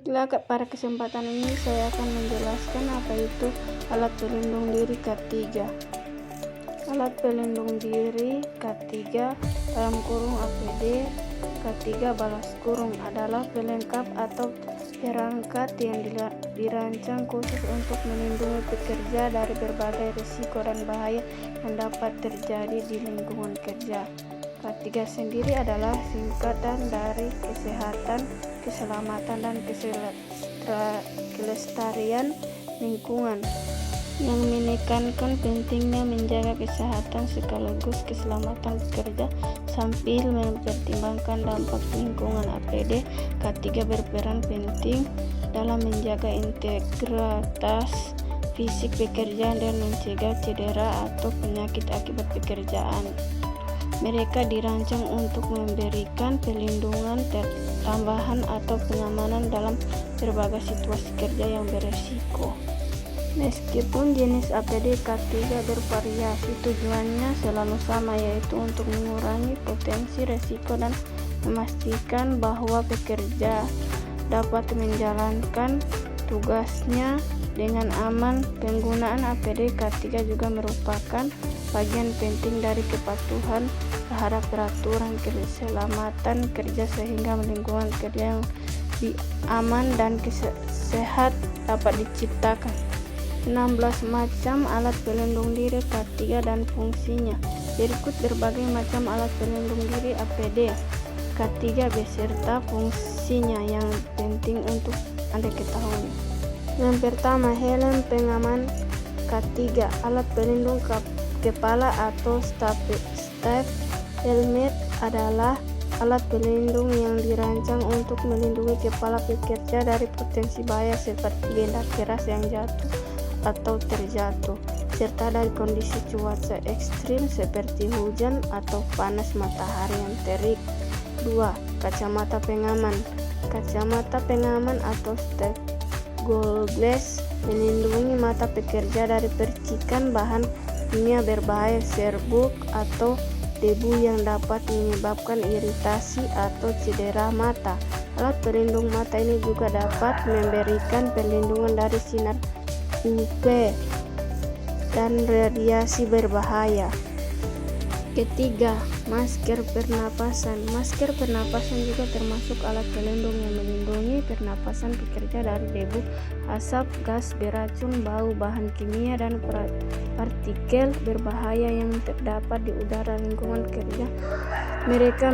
Baiklah, pada kesempatan ini saya akan menjelaskan apa itu alat pelindung diri K3. Alat pelindung diri K3 dalam kurung APD K3 balas kurung adalah pelengkap atau perangkat yang dirancang khusus untuk melindungi pekerja dari berbagai risiko dan bahaya yang dapat terjadi di lingkungan kerja. K3 sendiri adalah singkatan dari kesehatan, keselamatan, dan kelestarian lingkungan, yang menekankan pentingnya menjaga kesehatan sekaligus keselamatan pekerja sambil mempertimbangkan dampak lingkungan. APD K3 berperan penting dalam menjaga integritas fisik pekerja dan mencegah cedera atau penyakit akibat pekerjaan. Mereka dirancang untuk memberikan perlindungan tambahan atau pengamanan dalam berbagai situasi kerja yang beresiko. Meskipun jenis APD K3 bervariasi, tujuannya selalu sama, yaitu untuk mengurangi potensi resiko dan memastikan bahwa pekerja dapat menjalankan tugasnya dengan aman. Penggunaan APD K3 juga merupakan bagian penting dari kepatuhan terhadap peraturan keselamatan kerja sehingga lingkungan kerja yang aman dan sehat dapat diciptakan. 16 macam alat pelindung diri K3 dan fungsinya. Berikut berbagai macam alat pelindung diri APD K3 beserta fungsinya yang penting untuk Anda ketahui. Yang pertama, helm pengaman K3. Alat pelindung kepala atau staf helmet adalah alat pelindung yang dirancang untuk melindungi kepala pekerja dari potensi bahaya seperti benda keras yang jatuh atau terjatuh, serta dari kondisi cuaca ekstrim seperti hujan atau panas matahari yang terik. 2. Kacamata pengaman. Kacamata pengaman atau staf goggles melindungi mata pekerja dari percikan bahan kimia berbahaya, serbuk, atau debu yang dapat menyebabkan iritasi atau cedera mata. Alat pelindung mata ini juga dapat memberikan perlindungan dari sinar UV dan radiasi berbahaya. Ketiga, masker pernapasan. Masker pernapasan juga termasuk alat pelindung yang melindungi pernapasan pekerja dari debu, asap, gas beracun, bau, bahan kimia, dan partikel berbahaya yang terdapat di udara lingkungan kerja. Mereka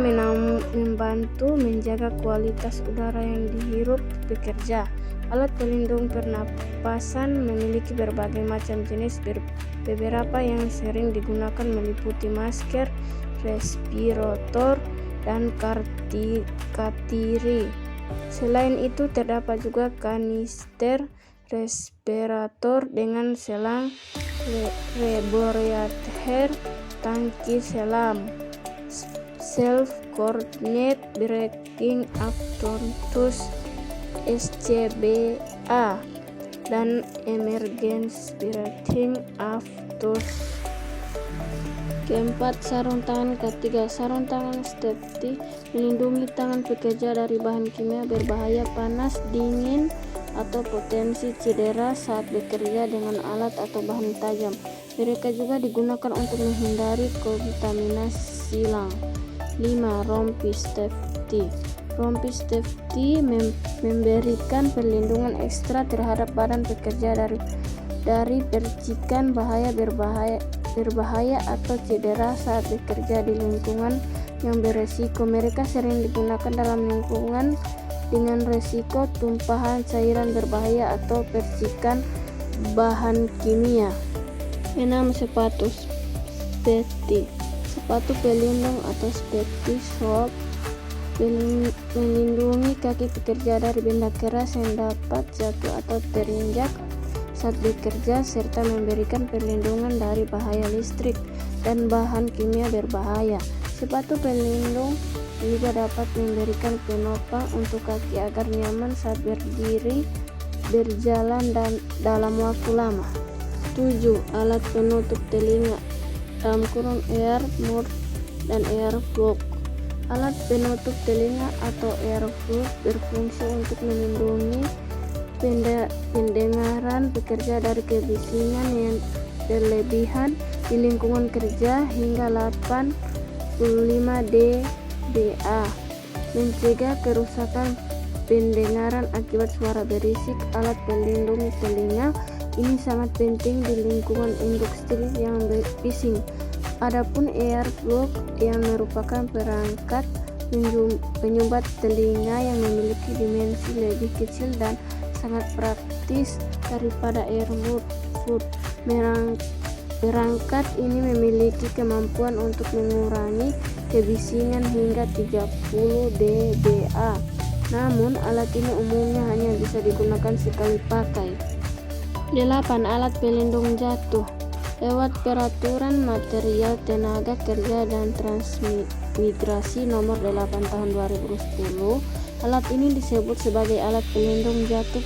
membantu menjaga kualitas udara yang dihirup pekerja. Alat pelindung pernapasan memiliki berbagai macam jenis. Beberapa yang sering digunakan meliputi masker, respirator, dan katiri. Selain itu, terdapat juga kanister respirator dengan selang rebreather, tangki selam, self-coordinate braking apparatus SCBA, dan emergency braking apparatus. Keempat, sarung tangan K3. Sarung tangan safety melindungi tangan pekerja dari bahan kimia berbahaya, panas, dingin, atau potensi cedera saat bekerja dengan alat atau bahan tajam. Mereka juga digunakan untuk menghindari kontaminasi silang. 5. Rompi safety. Rompi safety memberikan perlindungan ekstra terhadap badan pekerja dari percikan berbahaya atau cedera saat bekerja di lingkungan yang beresiko. Mereka sering digunakan dalam lingkungan dengan resiko tumpahan cairan berbahaya atau percikan bahan kimia. 6. Sepatu safety. Sepatu pelindung atau safety shoe melindungi kaki pekerja dari benda keras yang dapat jatuh atau terinjak saat bekerja, serta memberikan perlindungan dari bahaya listrik dan bahan kimia berbahaya. Sepatu pelindung juga dapat memberikan penopang untuk kaki agar nyaman saat berdiri, berjalan, dan dalam waktu lama. 7. Alat penutup telinga (ear-muff dan earplug). Alat penutup telinga atau earplug berfungsi untuk melindungi pendengaran pekerja dari kebisingan yang berlebihan di lingkungan kerja hingga 85 dBA, mencegah kerusakan pendengaran akibat suara berisik. Alat pelindung telinga ini sangat penting di lingkungan industri yang bising. Adapun earplug yang merupakan perangkat penyumbat telinga yang memiliki dimensi lebih kecil dan sangat praktis daripada earmuff. Perangkat ini memiliki kemampuan untuk mengurangi kebisingan hingga 30 dBA. Namun, alat ini umumnya hanya bisa digunakan sekali pakai. 8. Alat pelindung jatuh. Lewat Peraturan Material Tenaga Kerja dan Transmigrasi Nomor 8 Tahun 2010, alat ini disebut sebagai alat pelindung jatuh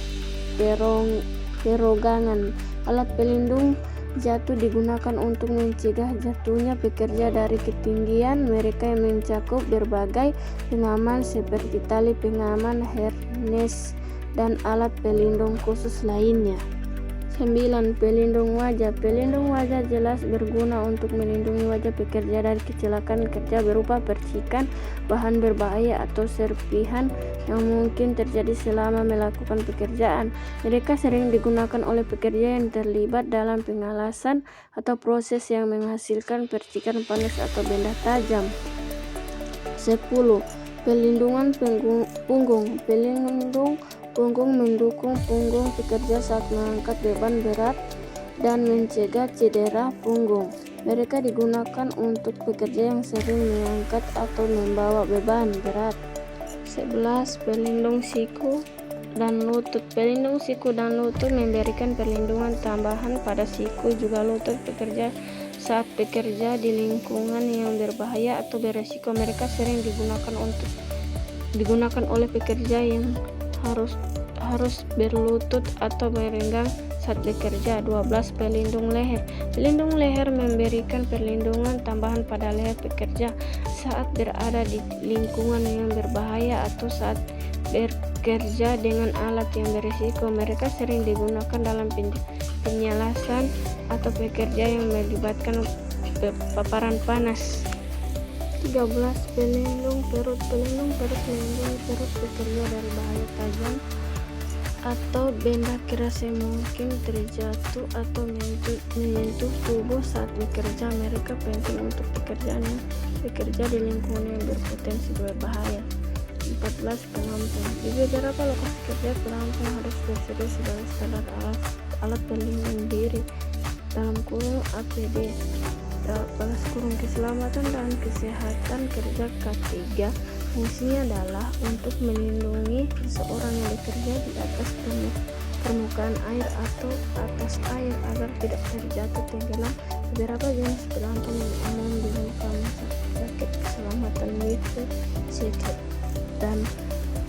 perogangan. Alat pelindung jatuh digunakan untuk mencegah jatuhnya pekerja dari ketinggian. Mereka yang mencakup berbagai pengaman seperti tali pengaman, harness, dan alat pelindung khusus lainnya. 9. Pelindung wajah. Pelindung wajah jelas berguna untuk melindungi wajah pekerja dari kecelakaan kerja berupa percikan, bahan berbahaya, atau serpihan yang mungkin terjadi selama melakukan pekerjaan. Mereka sering digunakan oleh pekerja yang terlibat dalam pengelasan atau proses yang menghasilkan percikan panas atau benda tajam. 10. Pelindungan punggung. Pelindung punggung mendukung punggung pekerja saat mengangkat beban berat dan mencegah cedera punggung. Mereka digunakan untuk pekerja yang sering mengangkat atau membawa beban berat. 11. Pelindung siku dan lutut. Pelindung siku dan lutut memberikan perlindungan tambahan pada siku juga lutut pekerja saat bekerja di lingkungan yang berbahaya atau beresiko. Mereka sering digunakan oleh pekerja yang harus berlutut atau berenggang saat bekerja. 12. Pelindung leher. Pelindung leher memberikan perlindungan tambahan pada leher pekerja saat berada di lingkungan yang berbahaya atau saat bekerja dengan alat yang berisiko. Mereka sering digunakan dalam penyelasan atau pekerja yang melibatkan paparan panas. 13. Pelindung perut. Pelindung perut melindungi perut pekerja dari bahaya tajam atau benda keras yang mungkin terjatuh atau menyentuh tubuh saat bekerja. Mereka penting untuk pekerjaan yang bekerja di lingkungan yang berpotensi berbahaya. 14. Pelampung. Di beberapa lokasi kerja, pelampung harus tersedia sebagai standar alat pelindung diri (APD). Keselamatan dan kesehatan kerja K3 fungsinya adalah untuk melindungi seseorang yang bekerja di atas permukaan air atau atas air agar tidak terjatuh tenggelam. Beberapa jenis pelampung yang umum digunakan jaket keselamatan, life jacket, dan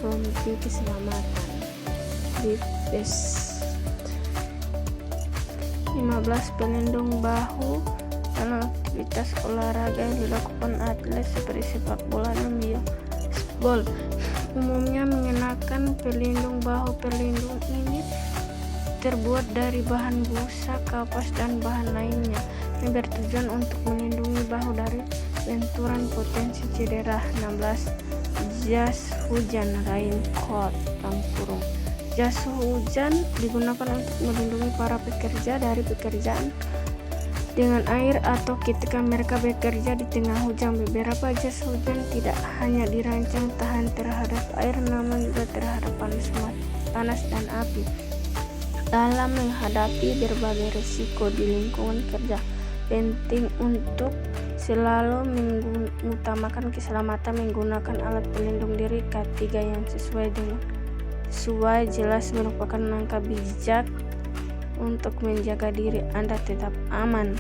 rompi keselamatan life vest. 15. Pelindung bahu dalam aktivitas olahraga yang dilakukan atlet seperti sepak bola dan baseball. Umumnya mengenakan pelindung bahu. Pelindung ini terbuat dari bahan busa, kapas, dan bahan lainnya yang bertujuan untuk melindungi bahu dari benturan potensi cedera. 16. Jas hujan (raincoat). Jas hujan digunakan untuk melindungi para pekerja dari pekerjaan dengan air atau ketika mereka bekerja di tengah hujan. Beberapa jas hujan tidak hanya dirancang tahan terhadap air, namun juga terhadap panas dan api. Dalam menghadapi berbagai risiko di lingkungan kerja, penting untuk selalu mengutamakan keselamatan menggunakan alat pelindung diri K3 yang sesuai jelas merupakan langkah bijak untuk menjaga diri Anda tetap aman.